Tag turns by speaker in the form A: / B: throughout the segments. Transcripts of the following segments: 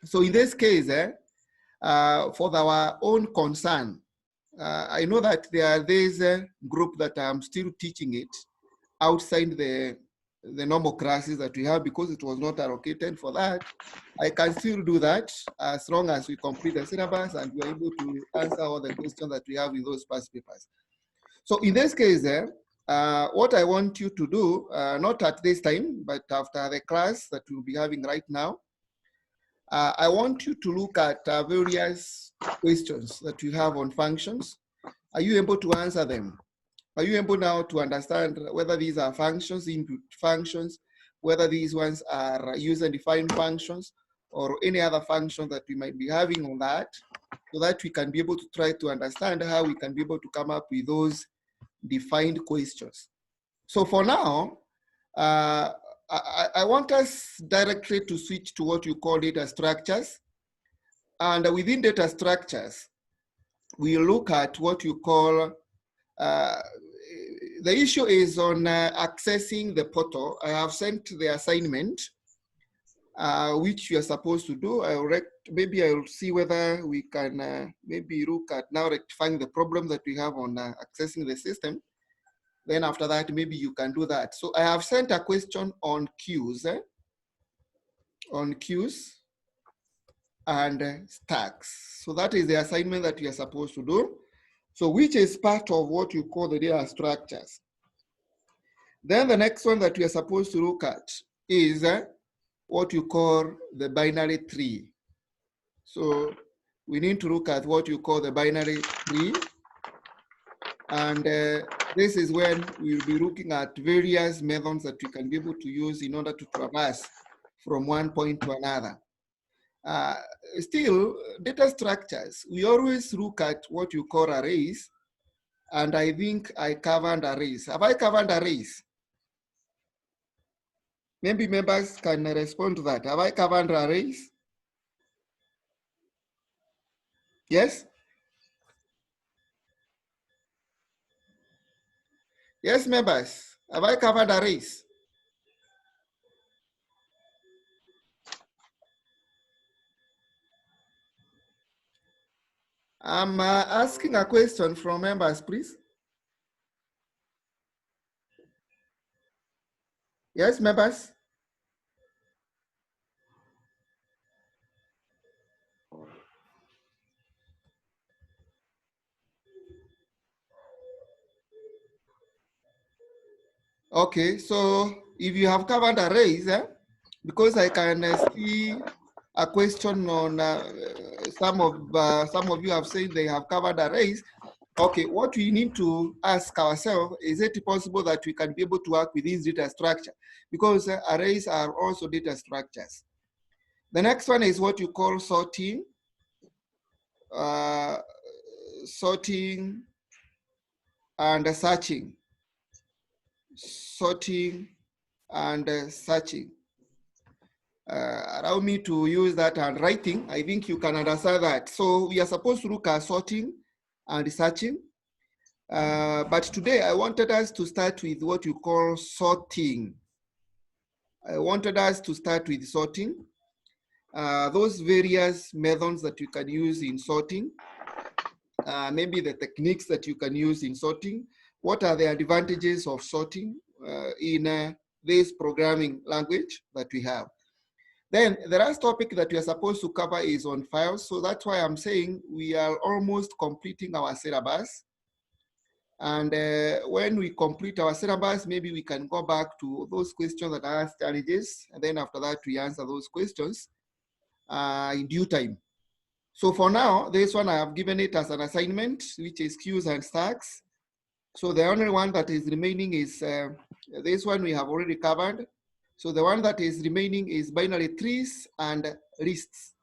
A: So in this case, for our own concern, I know that there are this group that I'm still teaching it outside the normal classes that we have because it was not allocated for that. I can still do that as long as we complete the syllabus and we're able to answer all the questions that we have in those past papers. So in this case, what I want you to do, not at this time, but after the class that we'll be having right now, I want you to look at various questions that you have on functions. Are you able to answer them? Are you able now to understand whether these are functions, input functions, whether these ones are user-defined functions, or any other function that we might be having on that, so that we can be able to try to understand how we can be able to come up with those defined questions. So for now, I want us directly to switch to what you call data structures. And within data structures, we look at what you call, the issue is on accessing the portal. I have sent the assignment, which you are supposed to do. Maybe I'll see whether we can maybe look at now rectifying the problem that we have on accessing the system. Then after that, maybe you can do that. So I have sent a question on queues, on queues and stacks. So that is the assignment that you are supposed to do. So which is part of what you call the data structures. Then the next one that we are supposed to look at is what you call the binary tree. So we need to look at what you call the binary tree. And this is when we'll be looking at various methods that we can be able to use in order to traverse from one point to another. Still, data structures, we always look at what you call arrays. And I think I covered arrays. Have I covered arrays? Maybe members can respond to that. Have I covered arrays? Yes? Yes, members. Have I covered arrays? I'm asking a question from members, please. Yes, members? Okay, so if you have covered arrays, because I can see a question on some of you have said they have covered arrays. Okay, what we need to ask ourselves, is it possible that we can be able to work with this data structure? Because arrays are also data structures. The next one is what you call sorting. Sorting and searching. Sorting and searching. Allow me to use that and writing. I think you can understand that. So we are supposed to look at sorting and searching. But today I wanted us to start with what you call sorting. I wanted us to start with sorting. Those various methods that you can use in sorting. Maybe the techniques that you can use in sorting. What are the advantages of sorting in this programming language that we have? Then the last topic that we are supposed to cover is on files. So that's why I'm saying we are almost completing our syllabus. And when we complete our syllabus, maybe we can go back to those questions that are challenges. And then after that, we answer those questions in due time. So for now, this one I have given it as an assignment, which is queues and stacks. So the only one that is remaining is this one we have already covered. So the one that is remaining is binary trees and lists.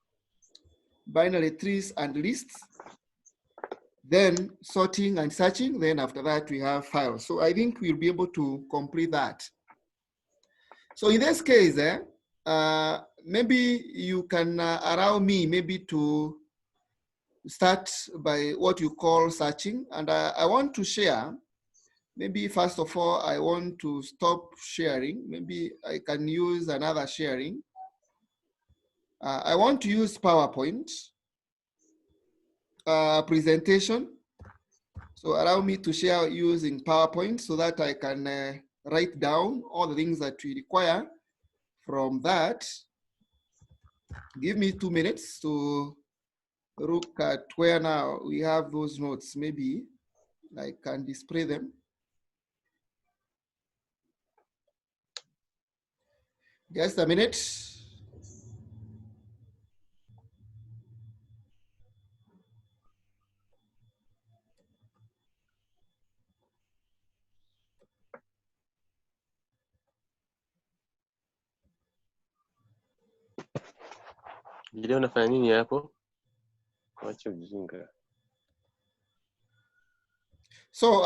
A: Binary trees and lists. Then sorting and searching. Then after that, we have files. So I think we'll be able to complete that. So in this case, maybe you can allow me maybe to start by what you call searching. And I want to share. Maybe first of all, I want to stop sharing. Maybe I can use another sharing. I want to use PowerPoint presentation. So allow me to share using PowerPoint so that I can write down all the things that we require from that. Give me 2 minutes to look at where now we have those notes. Maybe I can display them. Just a minute.
B: Leo unafanya nini hapo? Acha ujinga.
A: So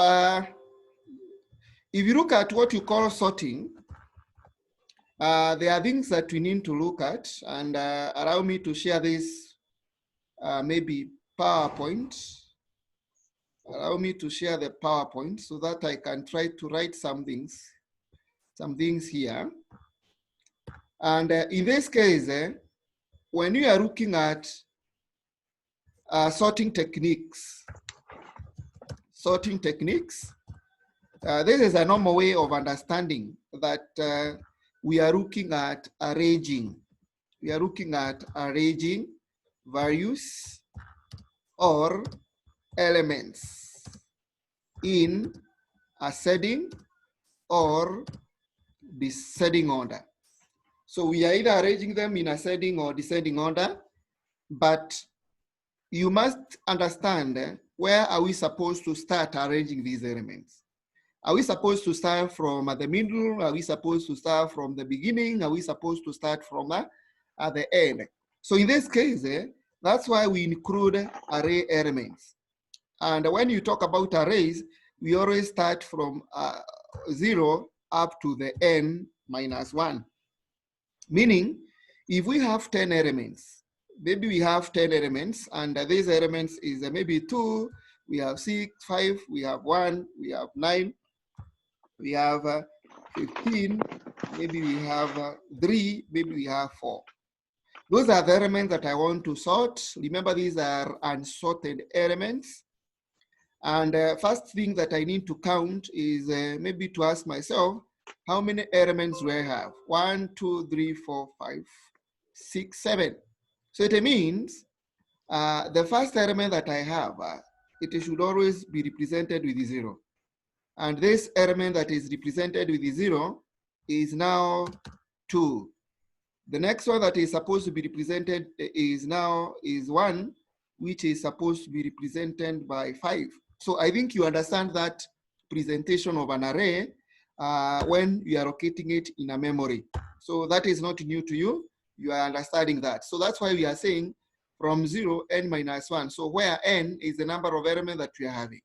A: if you look at what you call sorting, there are things that we need to look at, and allow me to share this maybe PowerPoint. Allow me to share the PowerPoint so that I can try to write some things here. And in this case, when you are looking at sorting techniques, this is a normal way of understanding that we are looking at arranging. We are looking at arranging values or elements in ascending or descending order. So we are either arranging them in ascending or descending order, but you must understand where are we supposed to start arranging these elements. Are we supposed to start from the middle? Are we supposed to start from the beginning? Are we supposed to start from at the end? So in this case, that's why we include array elements. And when you talk about arrays, we always start from 0 up to the n minus 1. Meaning, if we have 10 elements, maybe we have 10 elements, and these elements is maybe 2, we have 6, 5, we have 1, we have 9, we have 15, maybe we have 3, maybe we have 4. Those are the elements that I want to sort. Remember, these are unsorted elements. And first thing that I need to count is maybe to ask myself, how many elements do I have? 1, 2, 3, 4, 5, 6, 7. So it means the first element that I have, it should always be represented with 0. And this element that is represented with 0 is now 2. The next one that is supposed to be represented is 1, which is supposed to be represented by 5. So I think you understand that presentation of an array when you are locating it in a memory. So that is not new to you. You are understanding that. So that's why we are saying from 0, n minus 1. So where n is the number of elements that we are having.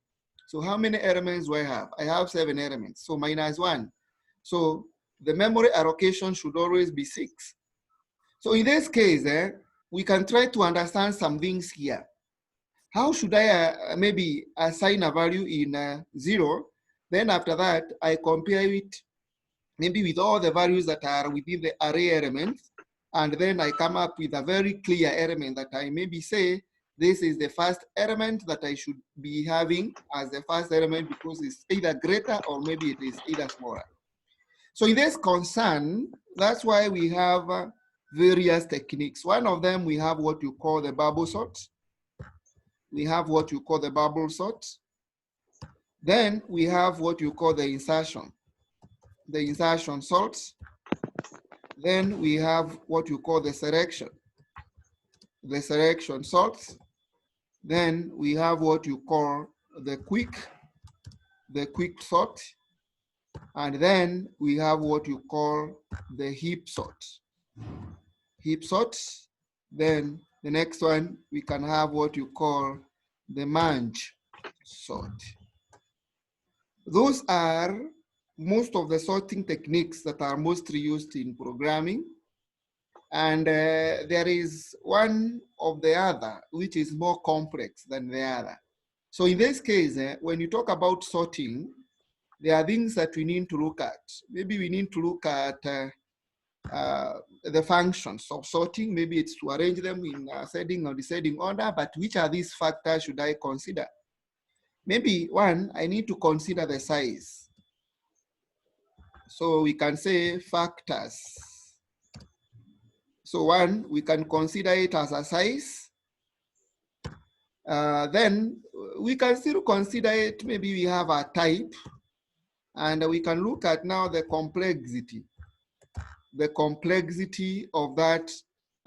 A: So how many elements do I have? I have 7 elements. So minus 1. So the memory allocation should always be 6. So in this case, we can try to understand some things here. How should I maybe assign a value in 0? Then after that, I compare it maybe with all the values that are within the array elements. And then I come up with a very clear element that I maybe say, this is the first element that I should be having as the first element because it's either greater or maybe it is either smaller. So in this concern, that's why we have various techniques. One of them, we have what you call the bubble sort. We have what you call the bubble sort. Then we have what you call the insertion sort. Then we have what you call the selection sort. Then we have what you call the quick sort. And then we have what you call the heap sort. Then the next one, we can have what you call the merge sort. Those are most of the sorting techniques that are mostly used in programming. And there is one of the other, which is more complex than the other. So in this case, when you talk about sorting, there are things that we need to look at. Maybe we need to look at the functions of sorting. Maybe it's to arrange them in ascending or descending order, but which are these factors should I consider? Maybe one, I need to consider the size. So we can say factors. So one, we can consider it as a size. Then we can still consider it, maybe we have a type, and we can look at now the complexity of that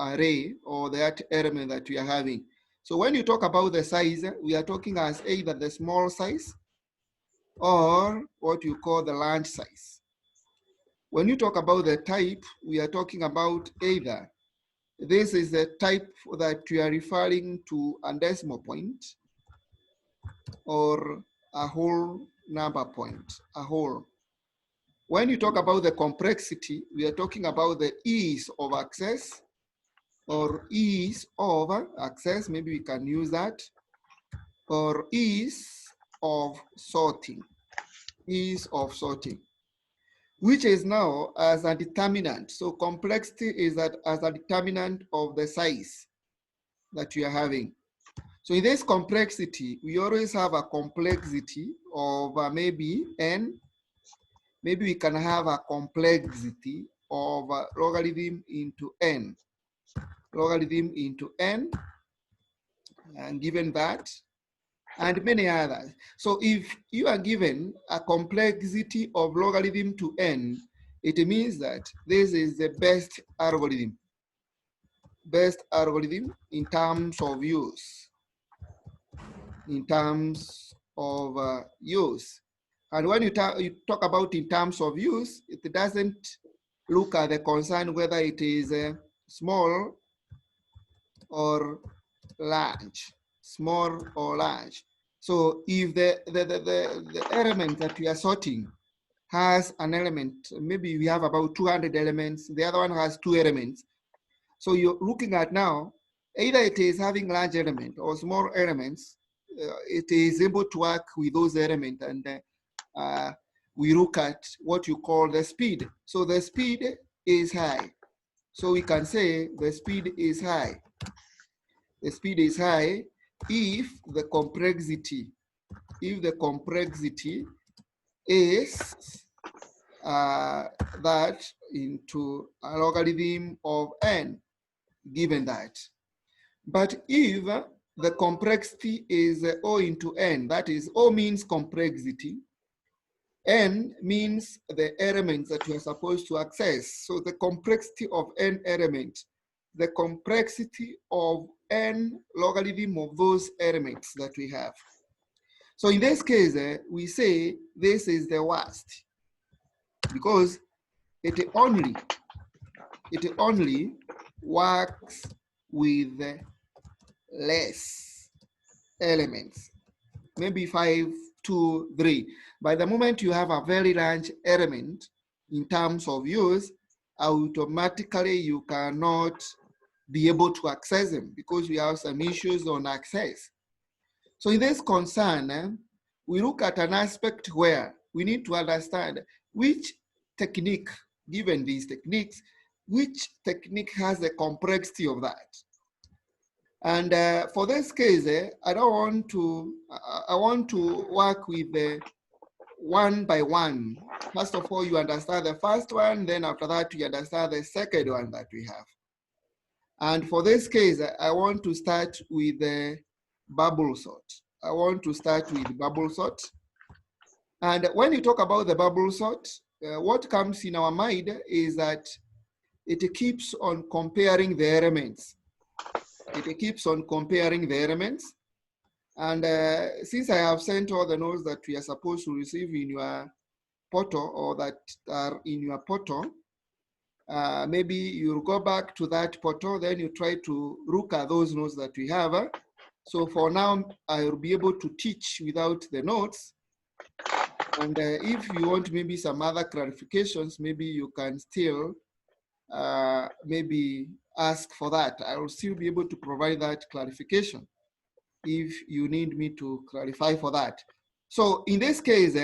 A: array or that element that we are having. So when you talk about the size, we are talking as either the small size or what you call the large size. When you talk about the type, we are talking about either this is the type that we are referring to a decimal point or a whole number point, a whole. When you talk about the complexity, we are talking about the ease of access or ease of access, maybe we can use that, or ease of sorting, which is now as a determinant. So complexity is that as a determinant of the size that you are having. So in this complexity, we always have a complexity of maybe n. Maybe we can have a complexity of logarithm into n. Logarithm into n, and given that, and many others. So if you are given a complexity of logarithm to n, it means that this is the best algorithm in terms of use. And when you talk about in terms of use, it doesn't look at the concern whether it is small or large, small or large. So if the element that we are sorting has an element, maybe we have about 200 elements, the other one has 2 elements. So you're looking at now, either it is having large element or small elements, it is able to work with those elements, and we look at what you call the speed. So the speed is high. So we can say the speed is high. The speed is high if the complexity is that into a logarithm of n, given that. But if the complexity is O into n, that is O means complexity, n means the elements that you are supposed to access. So the complexity of n elements, the complexity of n logarithm of those elements that we have. So in this case, we say this is the worst because it only works with less elements, maybe 5, 2, 3. By the moment you have a very large element in terms of use, automatically you cannot be able to access them because we have some issues on access. So in this concern, we look at an aspect where we need to understand which technique, given these techniques, which technique has the complexity of that. And for this case, I want to work with the one by one. First of all, you understand the first one, then after that, you understand the second one that we have. And for this case, I want to start with the bubble sort. I want to start with bubble sort. And when you talk about the bubble sort, what comes in our mind is that it keeps on comparing the elements. It keeps on comparing the elements. And since I have sent all the notes that we are supposed to receive in your portal or that are in your portal, maybe you'll go back to that portal, then you try to look at those notes that we have. So for now, I will be able to teach without the notes. And if you want maybe some other clarifications, maybe you can still maybe ask for that. I will still be able to provide that clarification if you need me to clarify for that. So in this case,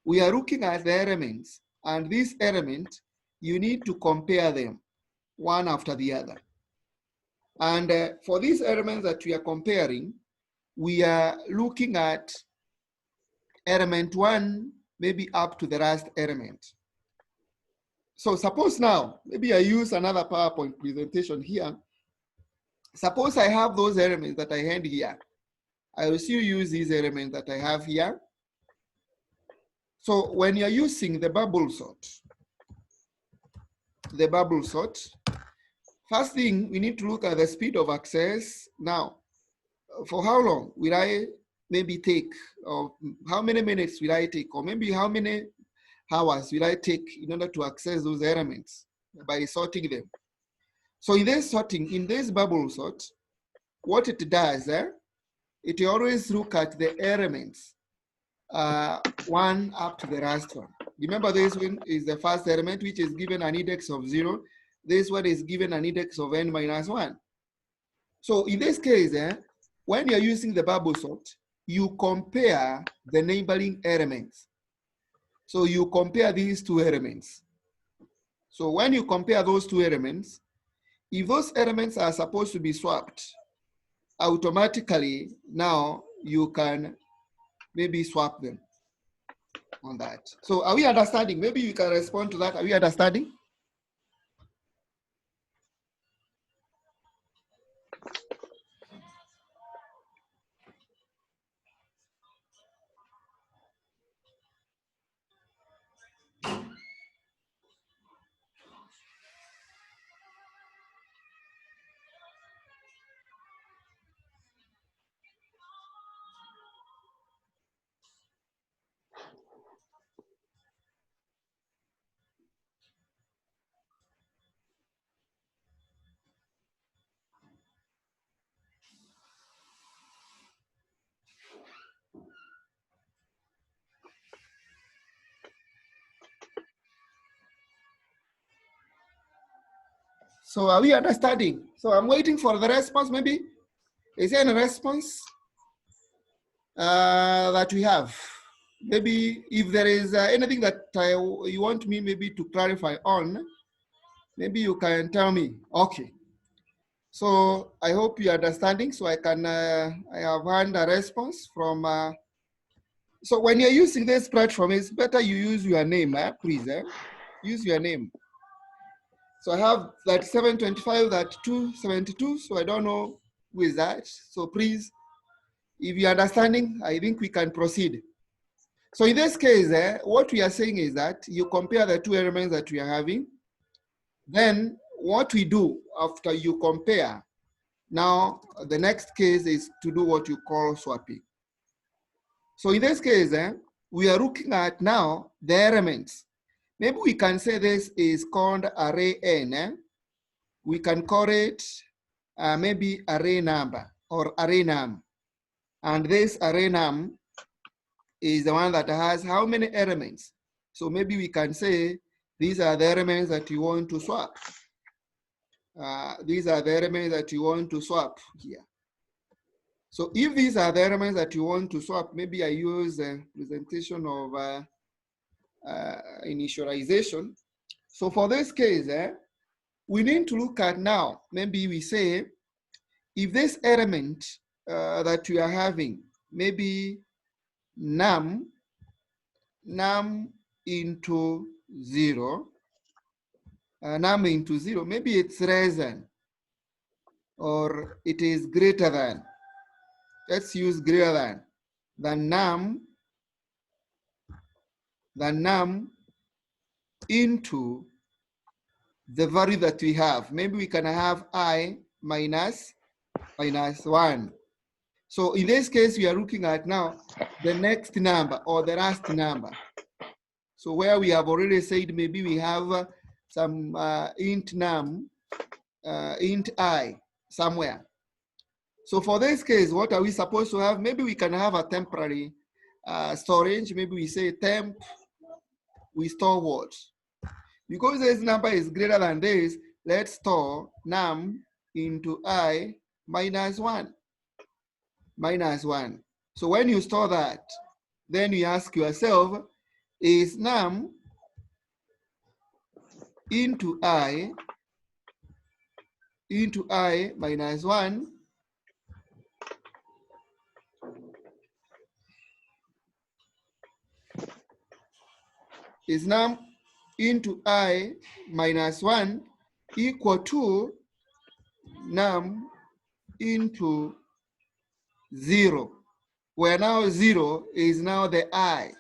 A: we are looking at the elements, and this element you need to compare them one after the other. And for these elements that we are comparing, we are looking at element 1, maybe up to the last element. So suppose now, maybe I use another PowerPoint presentation here. Suppose I have those elements that I hand here. I will still use these elements that I have here. So when you're using the bubble sort, first thing, we need to look at the speed of access. Now, for how long will I maybe take, or how many minutes will I take, or maybe how many hours will I take in order to access those elements by sorting them? So in this sorting, in this bubble sort, what it does, it always look at the elements, one up to the last one. Remember, this one is the first element, which is given an index of 0. This one is given an index of n minus 1. So in this case, when you're using the bubble sort, you compare the neighboring elements. So you compare these two elements. So when you compare those two elements, if those elements are supposed to be swapped, automatically now you can maybe swap them on that. So are we understanding? Maybe you can respond to that. Are we understanding? So are we understanding? So I'm waiting for the response. Maybe is there any response that we have? Maybe if there is anything that you want me maybe to clarify on, maybe you can tell me. Okay. So I hope you're understanding. So I can, I have had a response from, so when you're using this platform, it's better you use your name, please, use your name. So I have that 725, that 272, so I don't know who is that. So please, if you're understanding, I think we can proceed. So in this case, what we are saying is that you compare the two elements that we are having. Then what we do after you compare, now the next case is to do what you call swapping. So in this case, we are looking at now the elements. Maybe we can say this is called array n. We can call it maybe array number or array num. And this array num is the one that has how many elements? So maybe we can say these are the elements that you want to swap. These are the elements that you want to swap here. So if these are the elements that you want to swap, maybe I use a presentation of initialization. So for this case, we need to look at now, maybe we say, if this element that we are having, maybe num into 0, num into 0, maybe it's less than, or it is greater than. Let's use greater than num into the value that we have. Maybe we can have I minus 1. So in this case, we are looking at now the next number or the last number. So where we have already said maybe we have some int num, int I somewhere. So for this case, what are we supposed to have? Maybe we can have a temporary storage. Maybe we say temp, we store what? Because this number is greater than this, let's store num into I minus 1. So when you store that, then you ask yourself, is num into I minus 1 is now into I minus 1 equal to num into 0, where now 0 is now the I.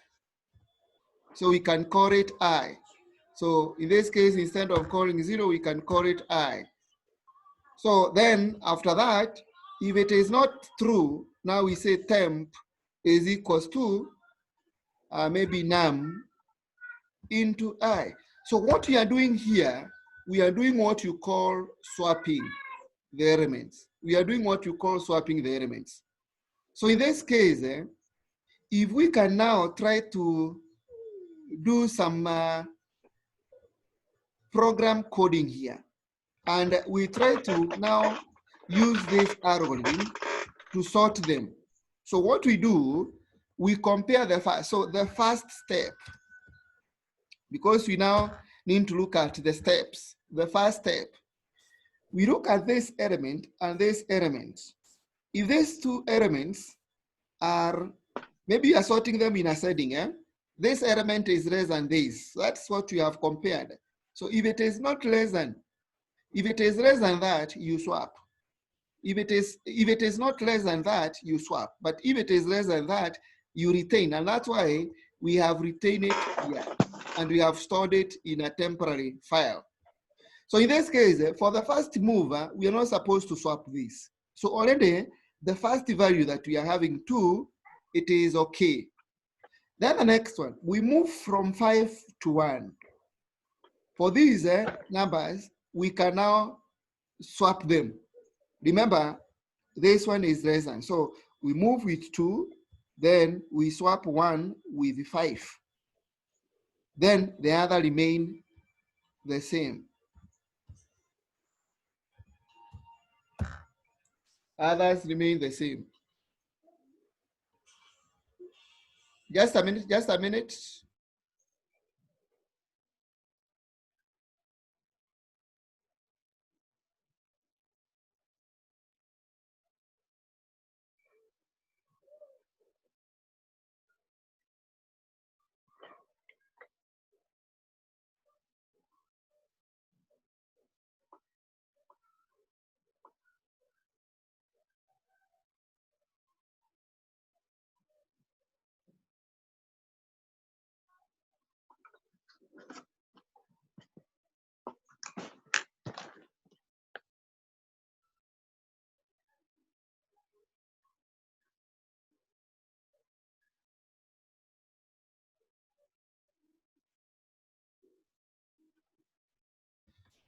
A: So we can call it I. So in this case, instead of calling 0, we can call it I. So then after that, if it is not true, now we say temp is equals to maybe num into I. So what we are doing here, we are doing what you call swapping the elements. We are doing what you call swapping the elements. So in this case, if we can now try to do some program coding here, and we try to now use this algorithm to sort them. So what we do, we compare the first. So the first step, because we now need to look at the steps. The first step, we look at this element and this element. If these two elements are, maybe you are sorting them in ascending, this element is less than this. That's what we have compared. So if it is not less than, if it is less than that, you swap. If it is not less than that, you swap. But if it is less than that, you retain. And that's why we have retained it here. And we have stored it in a temporary file. So in this case, for the first move, we are not supposed to swap this. So already, the first value that we are having 2, it is okay. Then the next one, we move from 5 to 1. For these numbers, we can now swap them. Remember, this one is less than. So we move with 2, then we swap 1 with 5. Then the other remain the same. Others remain the same. Just a minute, just a minute.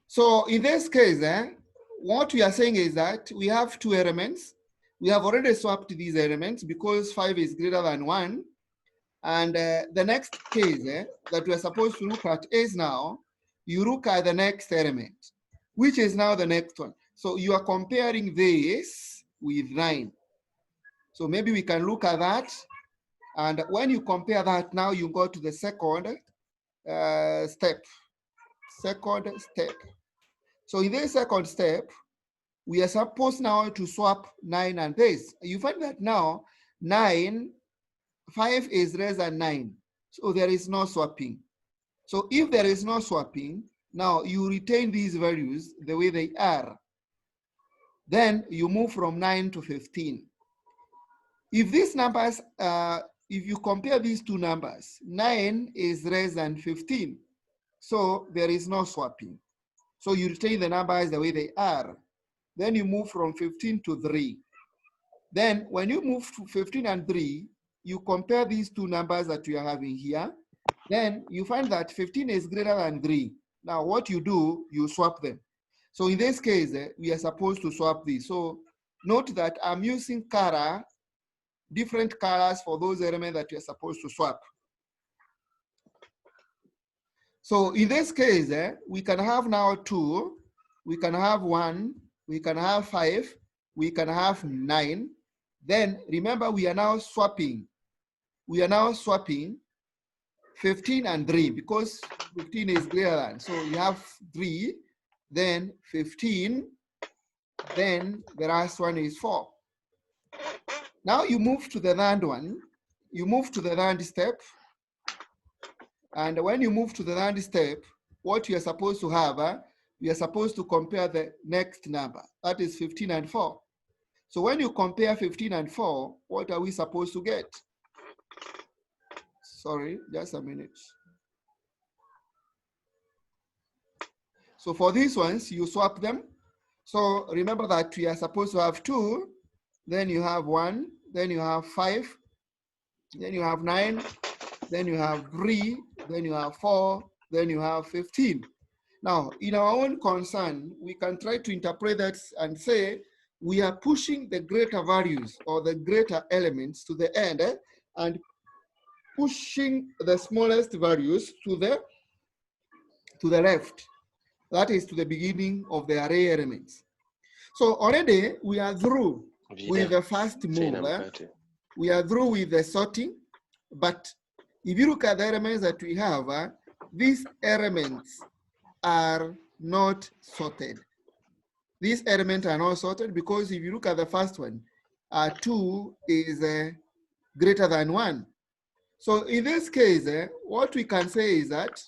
A: So in this case, what we are saying is that we have 2 elements. We have already swapped these elements because 5 is greater than 1. And the next case that we are supposed to look at is now, you look at the next element, which is now the next one. So you are comparing this with 9. So maybe we can look at that. And when you compare that, now you go to the second step. Second step. So in this second step, we are supposed now to swap 9 and this. You find that now 5 is less than 9. So there is no swapping. So if there is no swapping, now you retain these values the way they are. Then you move from 9 to 15. If these numbers, if you compare these two numbers, 9 is less than 15. So there is no swapping. So you retain the numbers the way they are. Then you move from 15 to 3. Then when you move to 15 and 3, you compare these two numbers that you are having here. Then you find that 15 is greater than 3. Now what you do, you swap them. So in this case, we are supposed to swap these. So note that I'm using different colors for those elements that you're supposed to swap. So in this case, we can have now 2, we can have 1, we can have 5, we can have 9. Then remember, we are now swapping. We are now swapping 15 and 3, because 15 is greater than. So you have 3, then 15, then the last one is 4. Now you move to the third one. You move to the third step. And when you move to the third step, what you are supposed to have, you are supposed to compare the next number. That is 15 and 4. So when you compare 15 and 4, what are we supposed to get? Sorry, just a minute. So for these ones, you swap them. So remember that we are supposed to have 2, then you have 1, then you have 5, then you have 9, then you have 3, then you have 4, then you have 15. Now, in our own concern, we can try to interpret that and say we are pushing the greater values or the greater elements to the end and pushing the smallest values to the left. That is to the beginning of the array elements. So already we are through with the first move. We are through with the sorting. But if you look at the elements that we have, these elements are not sorted. These elements are not sorted because if you look at the first one, 2 is greater than 1. So in this case, what we can say is that,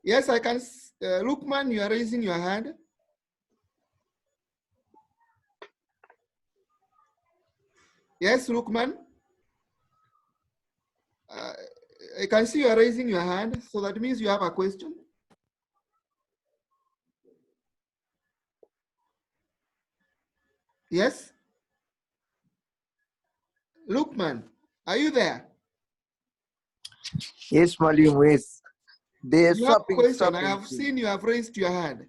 A: yes, I can, Lukman, you are raising your hand. Yes, Lukman. I can see you are raising your hand, so that means you have a question. Yes? Lukman, are you there?
C: Yes, Malim, yes. The
A: You have a
C: swapping,
A: question. I
C: swapping
A: have
C: thing.
A: seen you have raised your hand.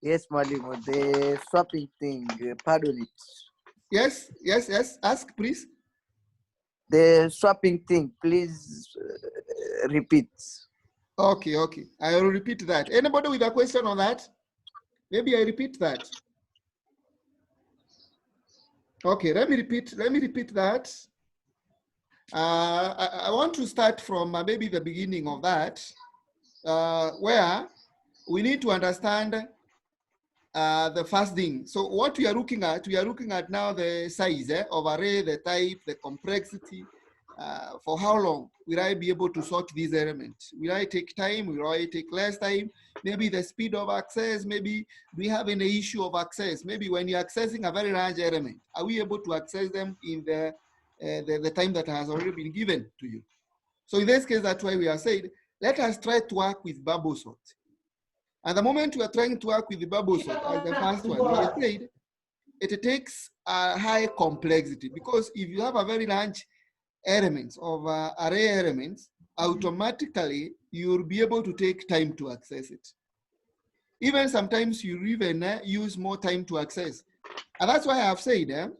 C: Yes, Malim, the swapping thing, pardon it.
A: Yes, yes, yes. Ask, please.
C: The swapping thing, please repeat.
A: Okay, okay. I will repeat that. Anybody with a question on that? Maybe I repeat that. Okay, let me repeat that. I want to start from maybe the beginning of that, where we need to understand the first thing. So what we are looking at now the size of array, the type, the complexity. For how long will I be able to sort these elements? Will I take time? Will I take less time? Maybe the speed of access, maybe we have an issue of access. Maybe when you're accessing a very large element, are we able to access them in the time that has already been given to you? So in this case, that's why we are saying, let us try to work with bubble sort. And the moment we are trying to work with the bubble sort as the first one, we said it takes a high complexity, because if you have a very large elements of array elements, automatically you'll be able to take time to access it. Even sometimes you even use more time to access. And that's why I've said,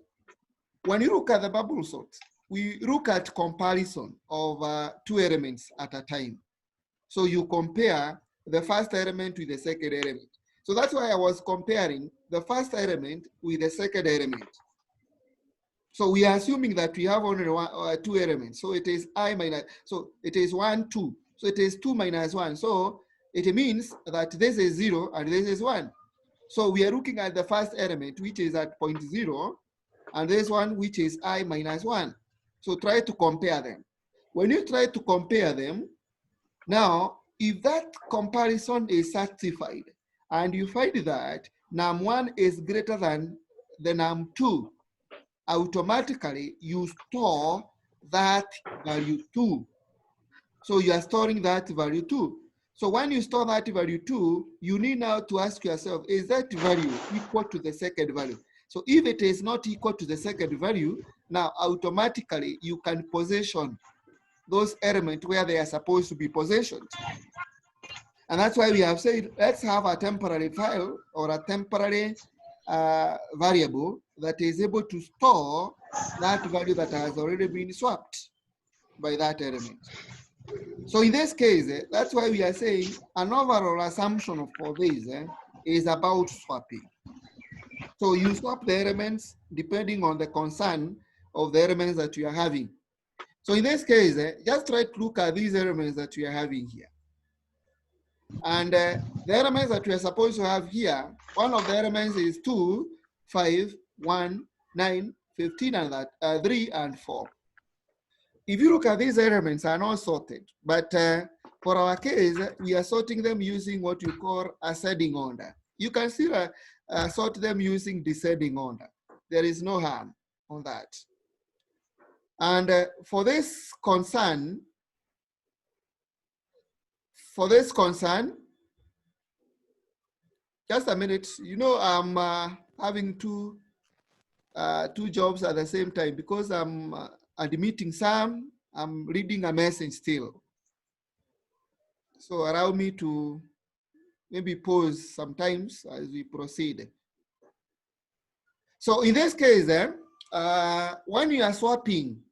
A: when you look at the bubble sort, we look at comparison of 2 elements at a time. So you compare the first element with the second element. So that's why I was comparing the first element with the second element. So we are assuming that we have only 2 elements. So it is I minus, so it is 1, 2. So it is 2 minus 1. So it means that this is 0 and this is 1. So we are looking at the first element, which is at 0.0, and this one, which is I minus 1. So try to compare them. When you try to compare them, now, if that comparison is satisfied, and you find that num1 is greater than the num2, automatically you store that value 2. So you are storing that value 2. So when you store that value 2, you need now to ask yourself, is that value equal to the second value? So if it is not equal to the second value, now automatically you can position those elements where they are supposed to be positioned. And that's why we have said, let's have a temporary file or a temporary variable that is able to store that value that has already been swapped by that element. So in this case, that's why we are saying an overall assumption for this is about swapping. So you swap the elements depending on the concern of the elements that you are having. So in this case, just try to look at these elements that we are having here. And the elements that we are supposed to have here, one of the elements is 2, 5, 1, 9, 15, and that 3 and 4. If you look at these elements, are not sorted, but for our case, we are sorting them using what you call ascending order. You can still sort them using descending order. There is no harm on that. And for this concern, just a minute, you know, I'm having two jobs at the same time because I'm admitting some, I'm reading a message still. So allow me to maybe pause sometimes as we proceed. So in this case, when you are swapping,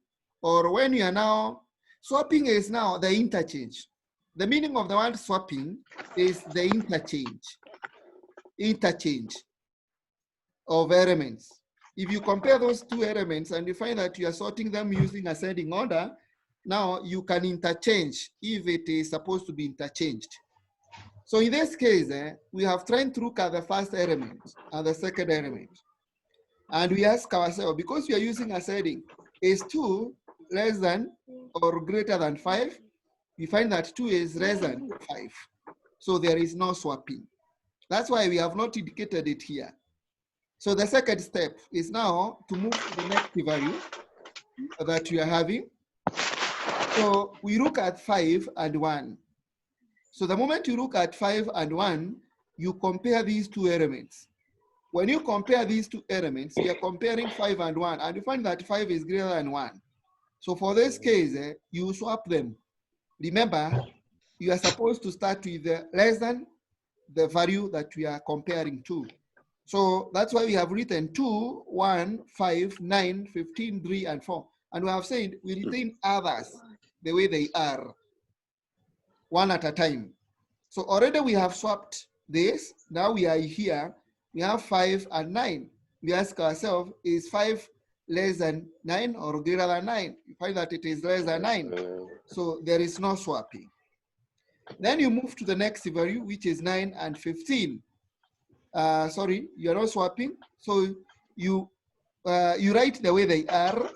A: or when you are now, swapping is now the interchange. The meaning of the word swapping is the interchange of elements. If you compare those two elements and you find that you are sorting them using ascending order, now you can interchange if it is supposed to be interchanged. So in this case, we have tried to look at the first element and the second element. And we ask ourselves, because we are using ascending, is 2 less than or greater than 5? We find that 2 is less than 5. So there is no swapping. That's why we have not indicated it here. So the second step is now to move to the next value that we are having. So we look at 5 and 1. So the moment you look at 5 and 1, you compare these two elements. When you compare these two elements, you are comparing 5 and 1, and you find that 5 is greater than 1. So for this case, you swap them. Remember, you are supposed to start with less than the value that we are comparing to. So that's why we have written 2, 1, 5, 9, 15, 3, and 4. And we have said we retain others the way they are, one at a time. So already we have swapped this. Now we are here. We have 5 and 9. We ask ourselves, is 5 less than 9 or greater than 9? You find that it is less than 9. So there is no swapping. Then you move to the next value, which is 9 and 15. Sorry, you are not swapping. So you write the way they are.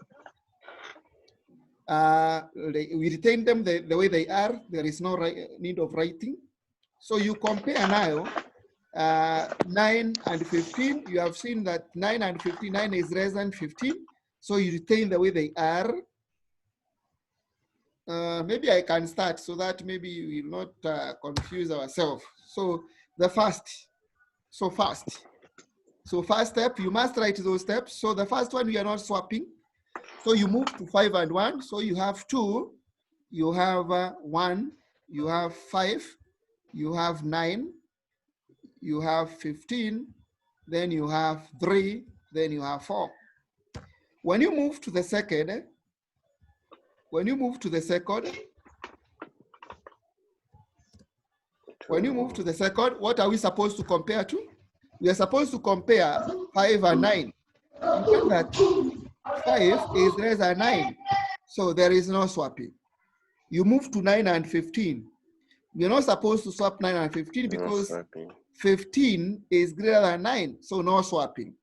A: We retain them the way they are. There is no need of writing. So you compare now 9 and 15. You have seen that 9 and 15, 9 is less than 15. So you retain the way they are. Maybe I can start so that maybe we will not confuse ourselves. So the first step, you must write those steps. So the first one, we are not swapping. So you move to 5 and 1. So you have 2, you have 1, you have 5, you have 9, you have 15, then you have 3, then you have 4. When you move to the second, what are we supposed to compare to? We are supposed to compare 5 and 9. You find that 5 is less than 9. So there is no swapping. You move to 9 and 15. We're not supposed to swap 9 and 15 because 15 is greater than 9. So no swapping.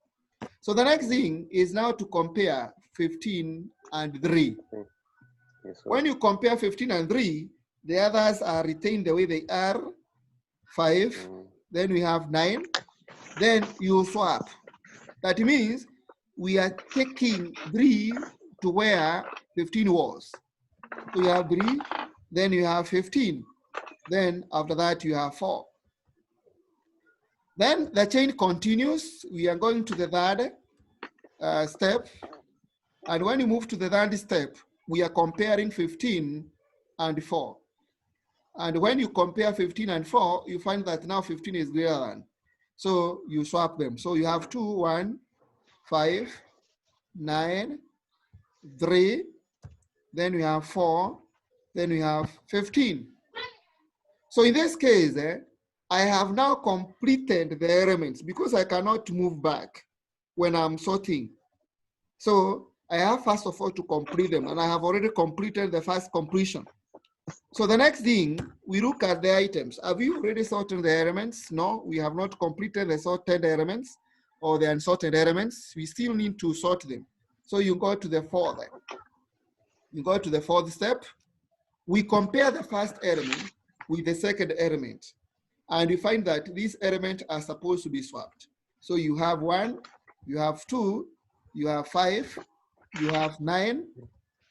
A: So the next thing is now to compare 15 and 3. When you compare 15 and 3, the others are retained the way they are. 5, then we have 9, then you swap. That means we are taking 3 to where 15 was. So you have 3, then you have 15. Then after that you have 4. Then the chain continues. We are going to the third step. And when you move to the third step, we are comparing 15 and 4. And when you compare 15 and 4, you find that now 15 is greater than. So you swap them. So you have 2, 1, 5, 9, 3, then we have 4, then we have 15. So in this case, I have now completed the elements because I cannot move back when I'm sorting. So I have first of all to complete them, and I have already completed the first completion. So the next thing, we look at the items. Have you already sorted the elements? No, we have not completed the sorted elements or the unsorted elements. We still need to sort them. So you go to the fourth. You go to the fourth step. We compare the first element with the second element, and we find that these elements are supposed to be swapped. So you have 1, you have 2, you have 5, you have 9,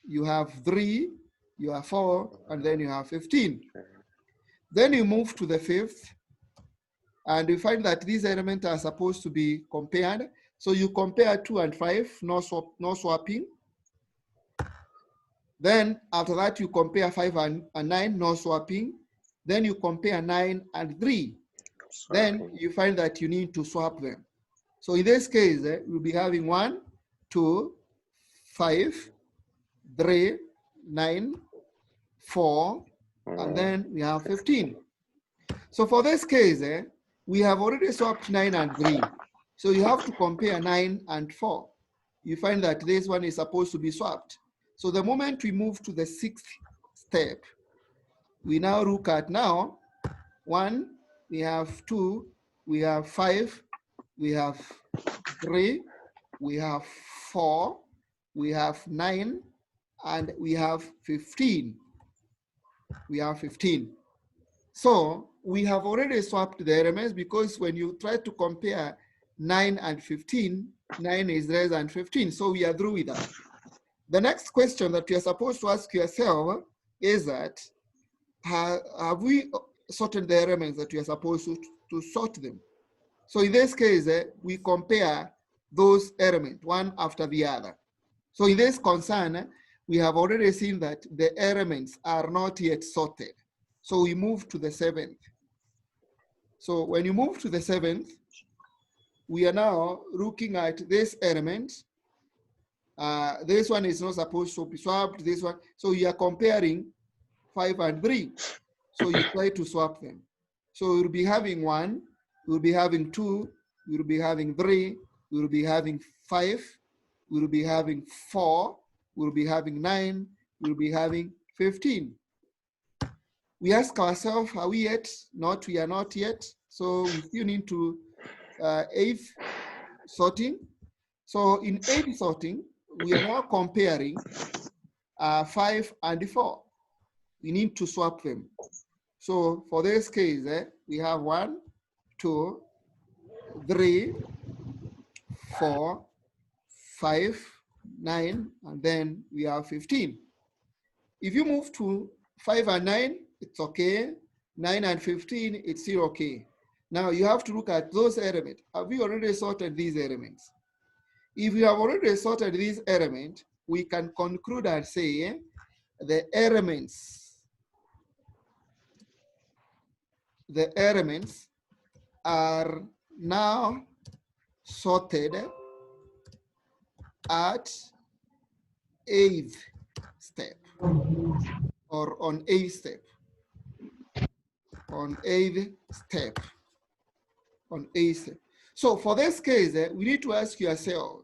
A: you have 3, you have 4, and then you have 15. Then you move to the fifth, and you find that these elements are supposed to be compared. So you compare 2 and 5, no swapping. Then after that, you compare 5 and 9, no swapping. Then you compare 9 and 3. Then you find that you need to swap them. So in this case, we'll be having 1, 2, 5, 3, 9, 4, and then we have 15. So for this case, we have already swapped 9 and 3. So you have to compare 9 and 4. You find that this one is supposed to be swapped. So the moment we move to the sixth step, we now look at now 1, we have 2, we have 5, we have 3, we have 4, we have 9, and we have 15. We have 15. So we have already swapped the elements, because when you try to compare 9 and 15, 9 is less than 15. So we are through with that. The next question that you are supposed to ask yourself is that, have we sorted the elements that you are supposed to sort them? So in this case, we compare those elements one after the other. So in this concern, we have already seen that the elements are not yet sorted. So we move to the seventh. So when you move to the seventh, we are now looking at this element. This one is not supposed to be swapped, this one. So you are comparing 5 and 3. So you try to swap them. So we'll be having 1, we'll be having 2, we'll be having 3, we'll be having 5, we'll be having 4, we'll be having 9, we'll be having 15. We ask ourselves, are we yet? Not, we are not yet. So we still need to eighth sorting. So in eighth sorting, we are now comparing 5 and 4. We need to swap them. So for this case, we have 1, 2, 3, 4, 5, 9, and then we have 15. If you move to 5 and 9, it's okay. 9 and 15, it's still okay. Now you have to look at those elements. Have we already sorted these elements? If we have already sorted these elements, we can conclude and say the elements are now sorted at 8th step, or on 8th step, on 8th step, on 8th step. So for this case, we need to ask yourself,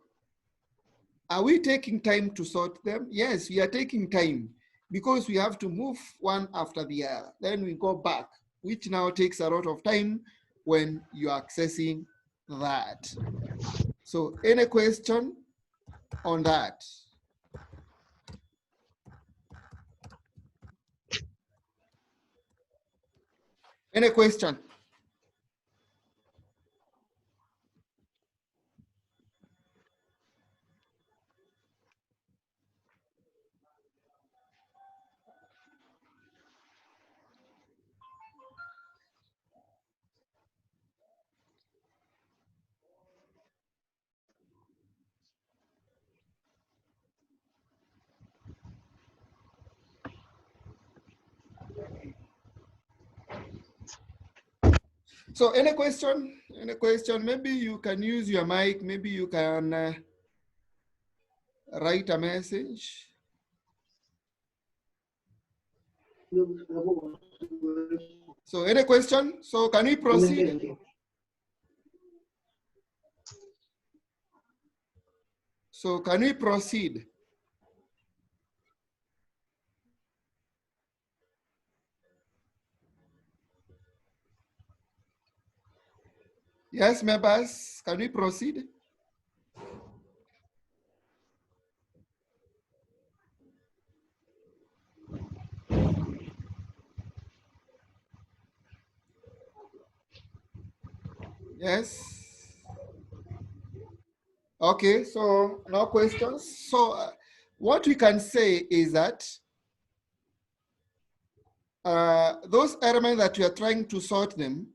A: are we taking time to sort them? Yes, we are taking time, because we have to move one after the other. Then we go back, which now takes a lot of time when you are accessing that. So any question on that? Any question? So any question? Any question? Maybe you can use your mic. Maybe you can write a message. So any question? So can we proceed? So can we proceed? Yes, members, can we proceed? Yes. Okay, so no questions. So what we can say is that those elements that we are trying to sort them,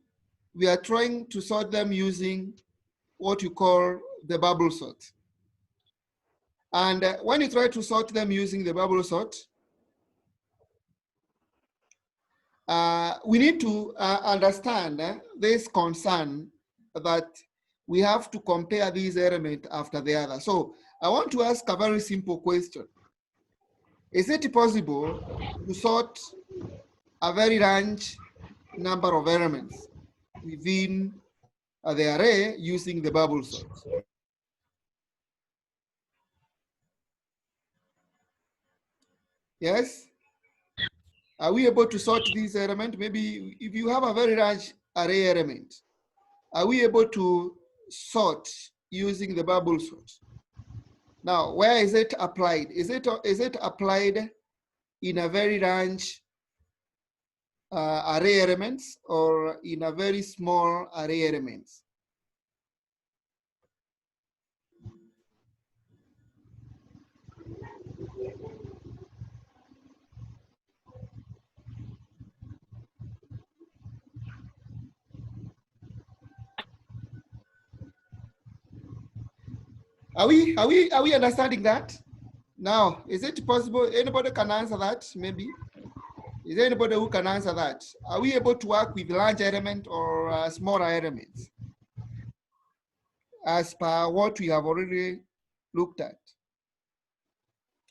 A: we are trying to sort them using what you call the bubble sort. And when you try to sort them using the bubble sort, we need to understand this concern that we have to compare these elements after the other. So I want to ask a very simple question. Is it possible to sort a very large number of elements within the array using the bubble sort? Yes? Are we able to sort these elements? Maybe if you have a very large array element, are we able to sort using the bubble sort? Now, where is it applied? Is it applied in a very large array elements or in a very small array elements? Are we understanding that? Now, is it possible? Anybody can answer that? Maybe. Is there anybody who can answer that? Are we able to work with large element or smaller elements as per what we have already looked at?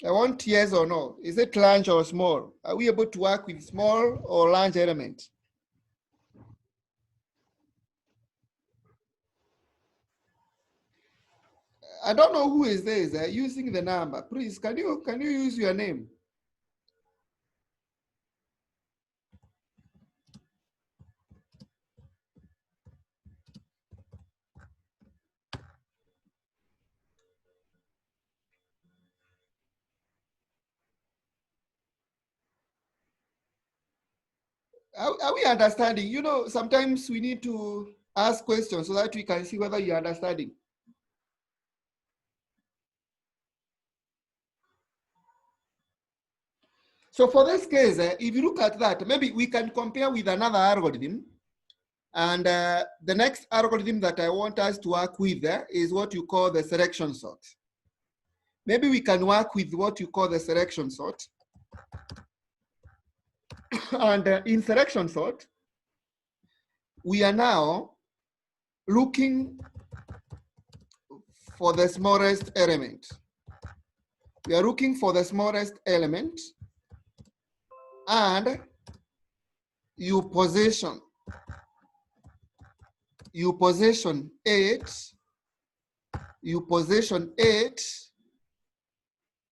A: I want yes or no. Is it large or small? Are we able to work with small or large elements? I don't know who is this using the number. Please, can you use your name? Are we understanding? You know, sometimes we need to ask questions so that we can see whether you're understanding. So for this case, if you look at that, maybe we can compare with another algorithm. And the next algorithm that I want us to work with is what you call the selection sort. Maybe we can work with what you call the selection sort. And in selection sort, we are now looking for the smallest element. We are looking for the smallest element, and you position it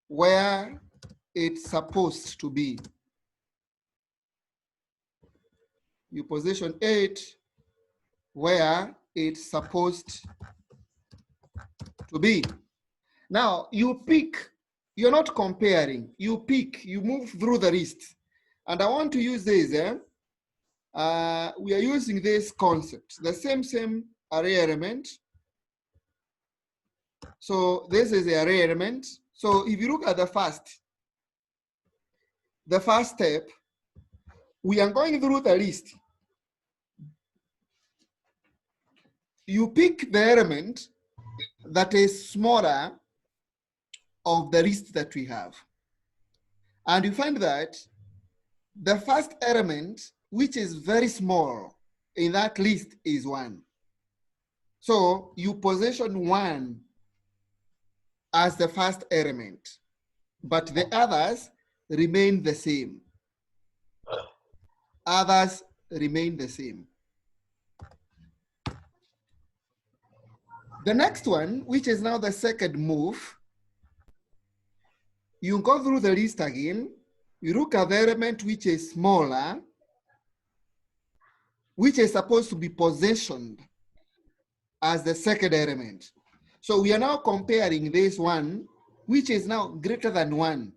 A: where it's supposed to be. You position it where it's supposed to be. Now you pick, you're not comparing, you pick, you move through the list. And I want to use this, we are using this concept, the same array element. So this is the array element. So if you look at the first step, we are going through the list. You pick the element that is smaller of the list that we have. And you find that the first element, which is very small in that list, is 1. So you position 1 as the first element, but the others remain the same. Others remain the same. The next one, which is now the second move, You go through the list again. You look at the element which is smaller, which is supposed to be positioned as the second element. So we are now comparing this one, which is now greater than 1.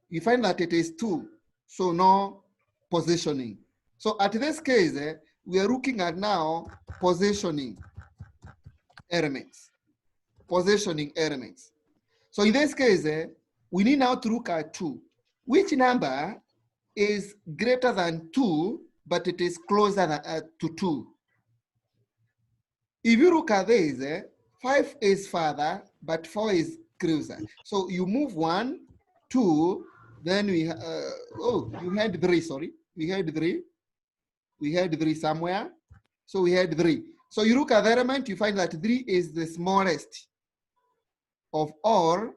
A: You find that it is 2, so no positioning. So at this case, we are looking at now positioning elements. Positioning elements. So in this case, we need now to look at 2. Which number is greater than 2, but it is closer than, to 2? If you look at this, 5 is farther, but 4 is closer. So you move 1, 2, then we, you had 3, sorry. We had 3. We had 3 somewhere. So we had 3. So you look at the element, you find that 3 is the smallest of all.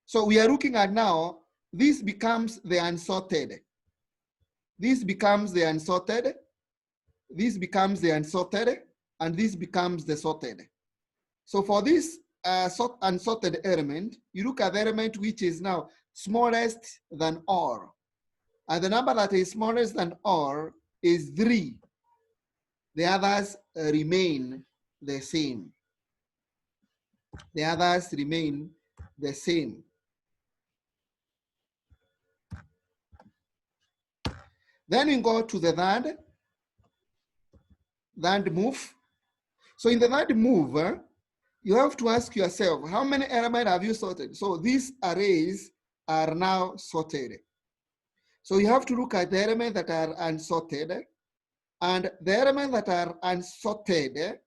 A: So we are looking at now, this becomes the unsorted. This becomes the unsorted. This becomes the unsorted, and this becomes the sorted. So for this unsorted element, you look at the element which is now smallest than all. And the number that is smallest than all is 3. The others remain the same. The others remain the same. Then we go to the third move. So in the third move, you have to ask yourself, how many elements have you sorted? So these arrays are now sorted. So you have to look at the elements that are unsorted, and the elements that are unsorted,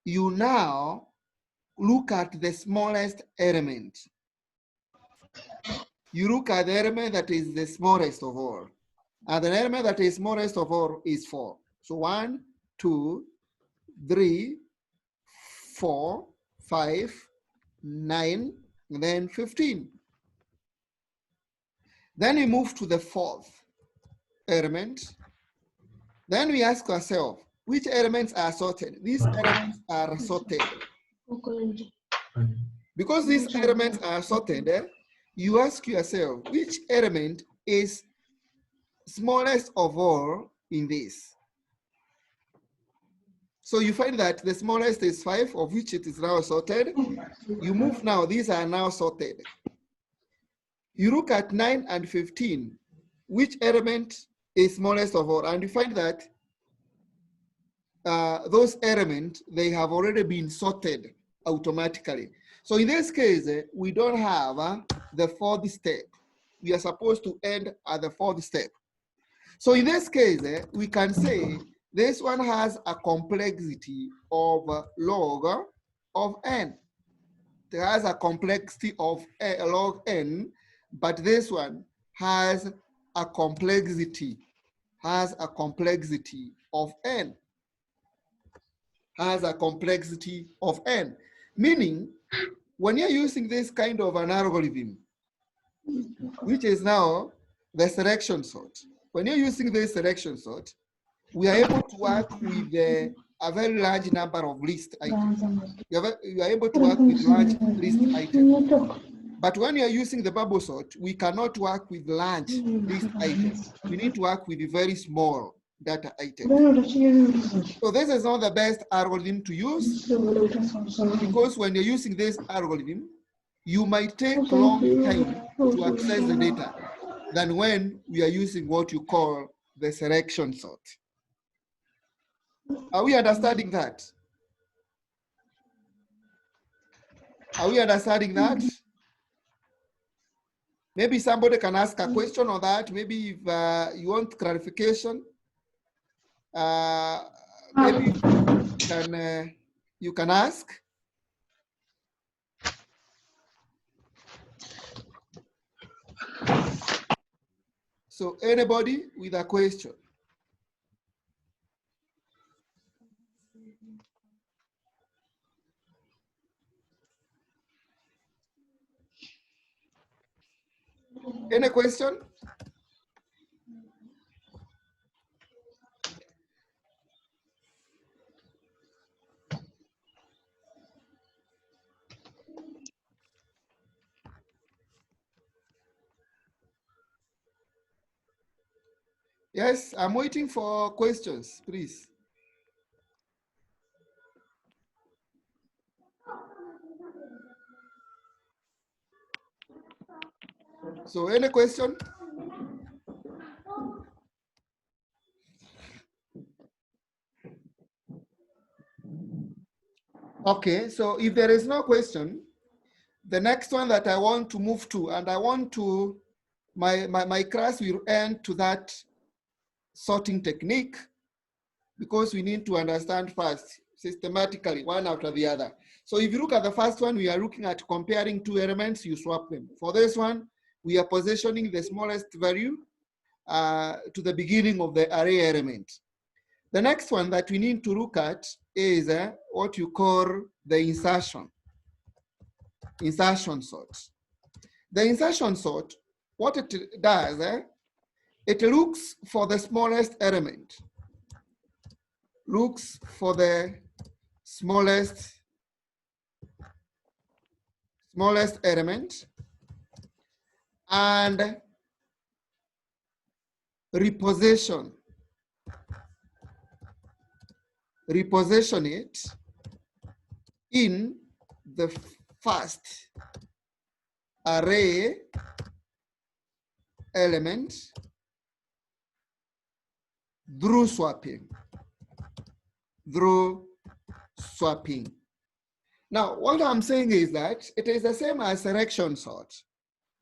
A: you now look at the smallest element. You look at the element that is the smallest of all. And the element that is smallest of all is 4. So 1, 2, 3, 4, 5, 9, and then 15. Then we move to the fourth element. Then we ask ourselves, which elements are sorted? These elements are sorted. Because these elements are sorted, you ask yourself, which element is smallest of all in this? So you find that the smallest is 5, of which it is now sorted. You move now, these are now sorted. You look at 9 and 15, which element is smallest of all? And you find that those elements, they have already been sorted automatically. So in this case, we don't have the fourth step. We are supposed to end at the fourth step. So in this case, we can say this one has a complexity of log of n. It has a complexity of log n, but this one has a complexity of n. Has a complexity of n. Meaning, when you're using this kind of an algorithm, which is now the selection sort, when you're using this selection sort, we are able to work with a very large number of list items. You are able to work with large list items. But when you are using the bubble sort, we cannot work with large list items. We need to work with very small data items. So this is not the best algorithm to use, because when you're using this algorithm, you might take a long time to access the data than when we are using what you call the selection sort. Are we understanding that? Are we understanding that? Maybe somebody can ask a question on that. Maybe if you want clarification, maybe you can ask. So anybody with a question? Any question? Yes, I'm waiting for questions, please. So any question? Okay, so if there is no question, the next one that I want to move to, and I want to, my class will end to that sorting technique, because we need to understand first, systematically, one after the other. So if you look at the first one, we are looking at comparing two elements, you swap them. For this one, we are positioning the smallest value to the beginning of the array element. The next one that we need to look at is what you call the insertion sort. The insertion sort, what it does, it looks for the smallest element, looks for the smallest element, and reposition it in the first array element through swapping. Now, what I'm saying is that it is the same as selection sort,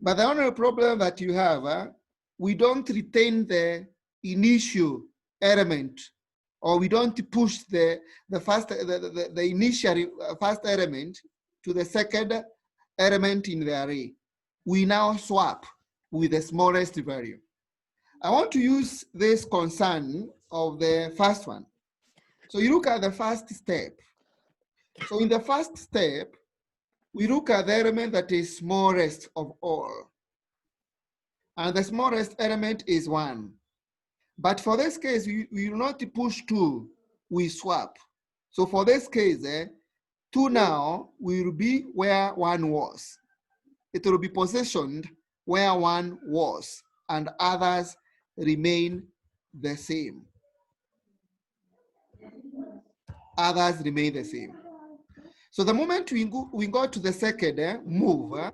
A: but the only problem that you have, we don't retain the initial element, or we don't push the initial first element to the second element in the array. We now swap with the smallest value. I want to use this concern of the first one. So you look at the first step. So in the first step, we look at the element that is smallest of all. And the smallest element is 1. But for this case, we will not push 2, we swap. So for this case, 2 now will be where 1 was. It will be positioned where 1 was, and others remain the same. Others remain the same. So the moment we go to the second move,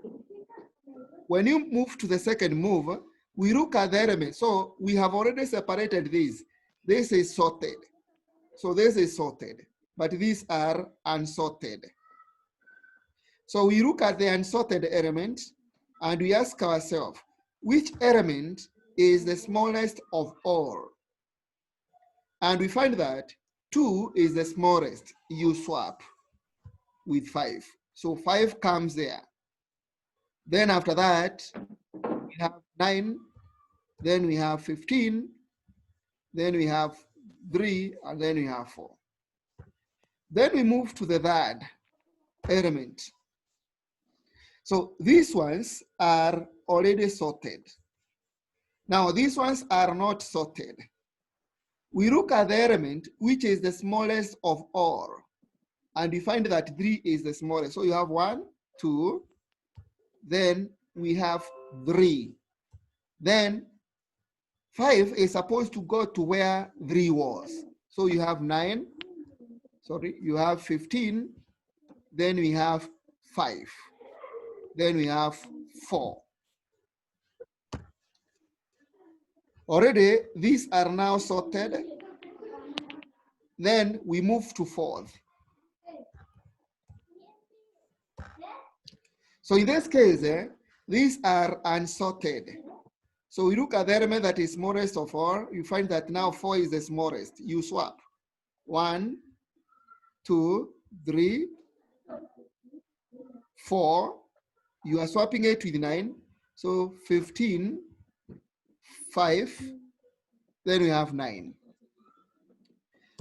A: when you move to the second move, we look at the element. So we have already separated these. This is sorted. So this is sorted, but these are unsorted. So we look at the unsorted element and we ask ourselves, which element is the smallest of all? And we find that 2 is the smallest. You swap with 5. So 5 comes there. Then after that, we have 9, then we have 15, then we have 3, and then we have 4. Then we move to the third element. So these ones are already sorted. Now these ones are not sorted. We look at the element which is the smallest of all, and we find that 3 is the smallest. So you have 1, 2, then we have 3. Then 5 is supposed to go to where 3 was. So you have 9, sorry, you have 15, then we have 5, then we have 4. Already, these are now sorted. Then we move to 4th. So in this case, these are unsorted. So we look at the element that is smallest of all. You find that now 4 is the smallest. You swap. 1, 2, 3, 4. You are swapping it with 9. So 15, 5. Then we have 9.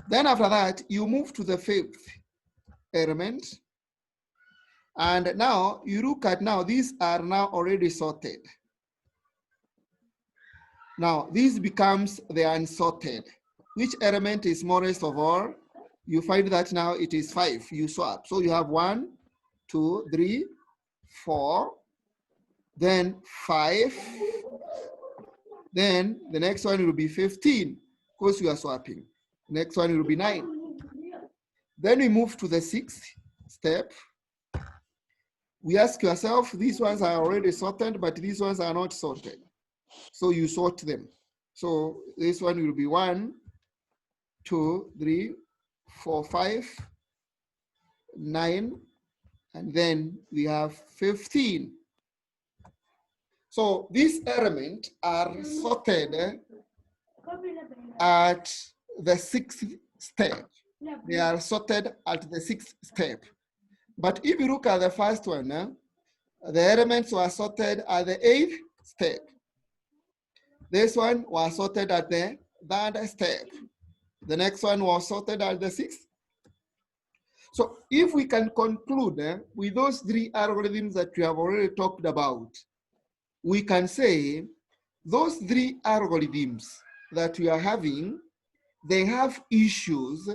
A: Then after that, you move to the 5th element. And now you look at now, these are now already sorted. Now this becomes the unsorted. Which element is smallest of all? You find that now it is 5. You swap. So you have 1, 2, 3, 4, then 5, Then the next one will be 15, because you are swapping. Next one will be 9. Then we move to the 6th step. We ask yourself, these ones are already sorted, but these ones are not sorted. So you sort them. So this one will be 1, 2, 3, 4, 5, 9, and then we have 15. So these elements are sorted at the 6th step. They are sorted at the 6th step. But if you look at the first one, the elements were sorted at the 8th step. This one was sorted at the 3rd step. The next one was sorted at the 6th. So if we can conclude with those 3 algorithms that we have already talked about, we can say those 3 algorithms that we are having, they have issues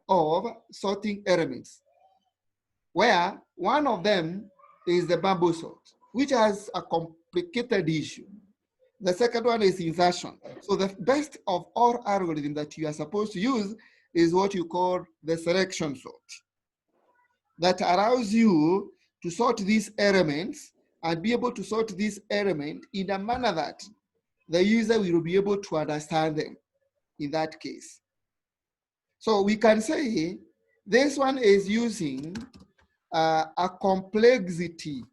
A: of sorting elements, where one of them is the bubble sort, which has a complicated issue. The second one is insertion. So the best of all algorithms that you are supposed to use is what you call the selection sort, that allows you to sort these elements and be able to sort these elements in a manner that the user will be able to understand them in that case. So we can say this one is using a complexity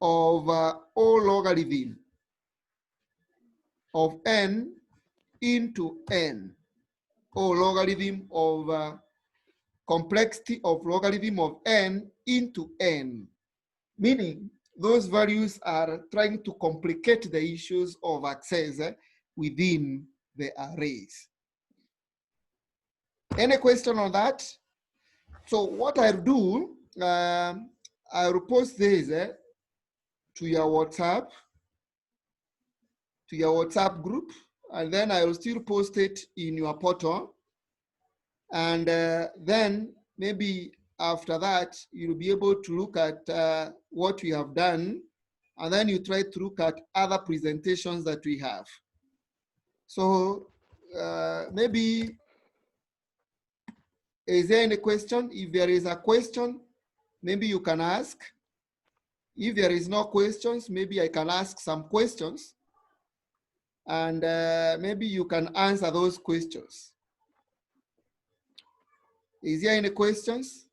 A: of O logarithm of n into n, or logarithm of complexity of logarithm of n into n, meaning those values are trying to complicate the issues of access within the arrays. Any question on that? So what I'll do, I'll post this to your WhatsApp group, and then I will still post it in your portal. And then maybe after that, you'll be able to look at what we have done, and then you try to look at other presentations that we have. So maybe, is there any question? If there is a question, maybe you can ask. If there is no questions, maybe I can ask some questions, and maybe you can answer those questions. Is there any questions?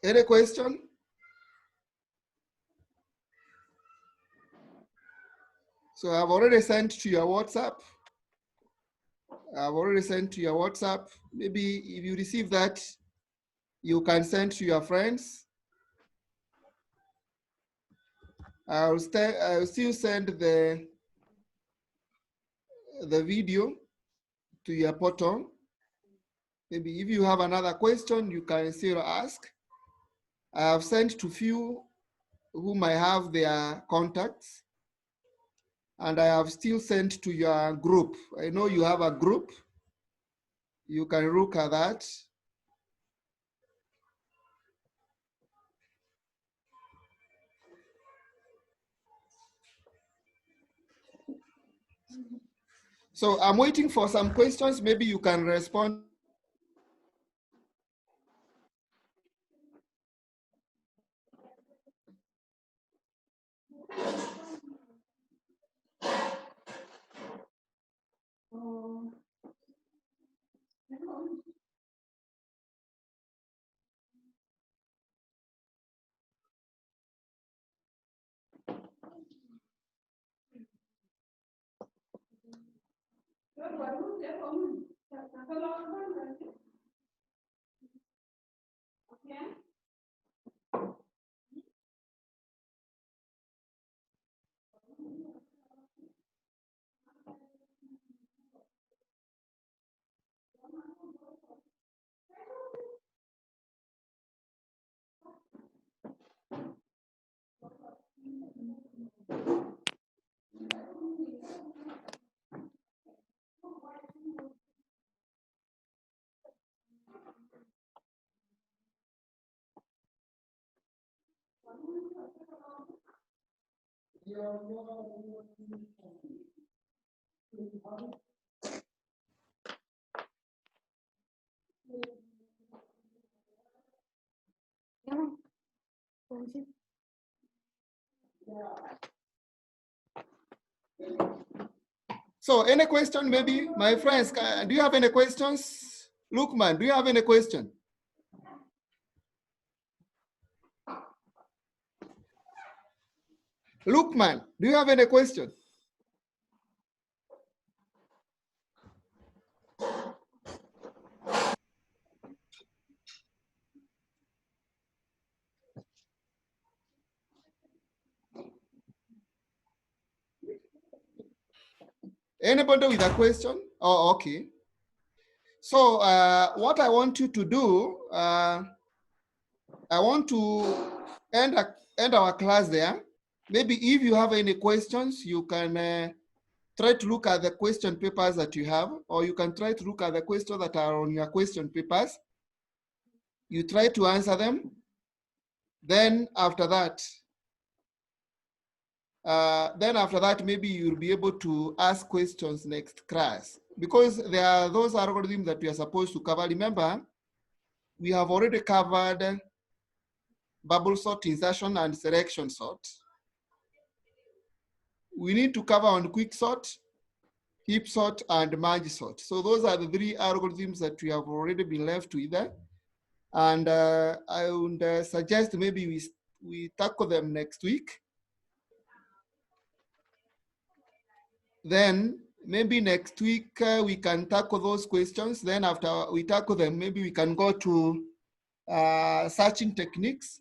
A: Any question? So I've already sent to your WhatsApp. I've already sent to your WhatsApp. Maybe if you receive that, you can send to your friends. I'll still send the video to your portal. Maybe if you have another question, you can still ask. I have sent to few whom I have their contacts, and I have still sent to your group. I know you have a group. You can look at that. So I'm waiting for some questions. Maybe you can respond. So any question, maybe my friends, do you have any questions? Lukman, do you have any question? Lukman, do you have any question? Anybody with a question? Oh, okay. So what I want you to do, I want to end our class there. Maybe if you have any questions, you can try to look at the question papers that you have, or you can try to look at the questions that are on your question papers. You try to answer them. Then after that, maybe you'll be able to ask questions next class, because there are those algorithms that we are supposed to cover. Remember, we have already covered bubble sort, insertion, and selection sort. We need to cover on quick sort, heap sort, and merge sort. So those are the three algorithms that we have already been left with. And I would suggest maybe we tackle them next week. Then maybe next week we can tackle those questions. Then after we tackle them, maybe we can go to searching techniques.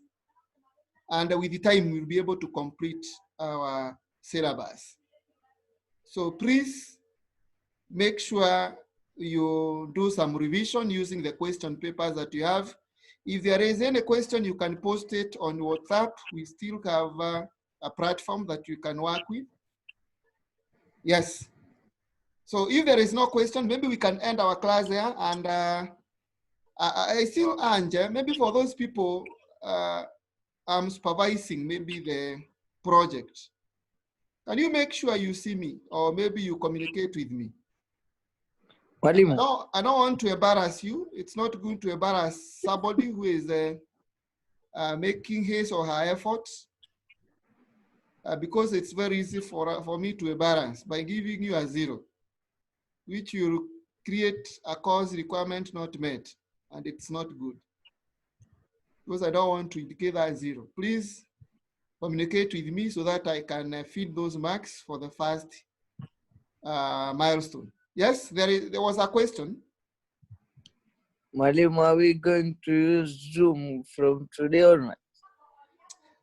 A: And with the time, we'll be able to complete our syllabus. So please make sure you do some revision using the question papers that you have. If there is any question, you can post it on WhatsApp. We still have a platform that you can work with. Yes. So if there is no question, maybe we can end our class there. And I still, Anja, maybe for those people, I'm supervising maybe the project. Can you make sure you see me, or maybe you communicate with me? I don't want to embarrass you. It's not good to embarrass somebody who is making his or her efforts, because it's very easy for me to embarrass by giving you a 0, which will create a course requirement not met, and it's not good, because I don't want to indicate that 0. Please communicate with me so that I can feed those marks for the first milestone. Yes, there was a question.
C: Malim, are we going to use Zoom from today onwards?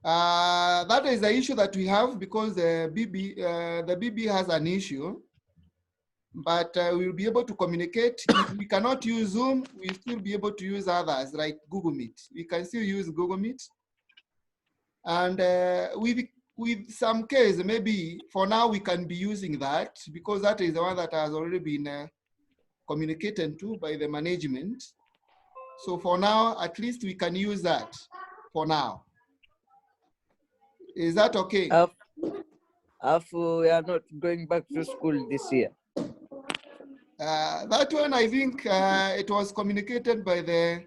A: That is the issue that we have, because the BB has an issue, but we'll be able to communicate. If we cannot use Zoom, we'll still be able to use others like Google Meet. We can still use Google Meet. And with some case, maybe for now we can be using that, because that is the one that has already been communicated to by the management. So for now, at least we can use that for now. Is that okay?
C: We are not going back to school this year.
A: That one, I think it was communicated by the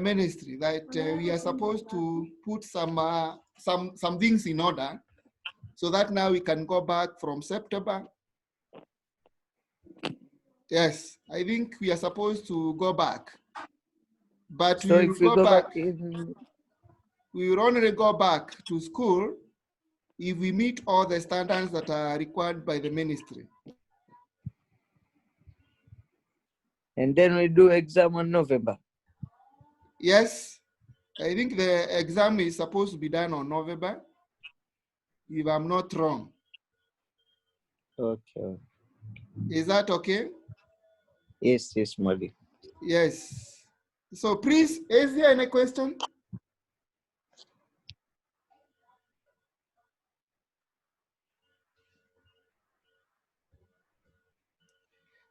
A: ministry that we are supposed to put some things in order, so that now we can go back from September. Yes, I think we are supposed to go back, but
C: So
A: we
C: if we
A: will
C: go back in,
A: we will only go back to school if we meet all the standards that are required by the ministry.
C: and then we do exam in November.
A: Yes, I think the exam is supposed to be done on November, if I'm not wrong.
C: Okay.
A: Is that okay?
C: Yes, Mali.
A: Yes. So please, is there any question?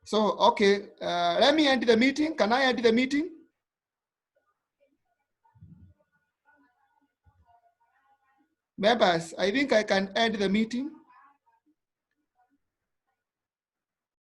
A: So, okay, let me end the meeting. Can I end the meeting? Members, I think I can end the meeting.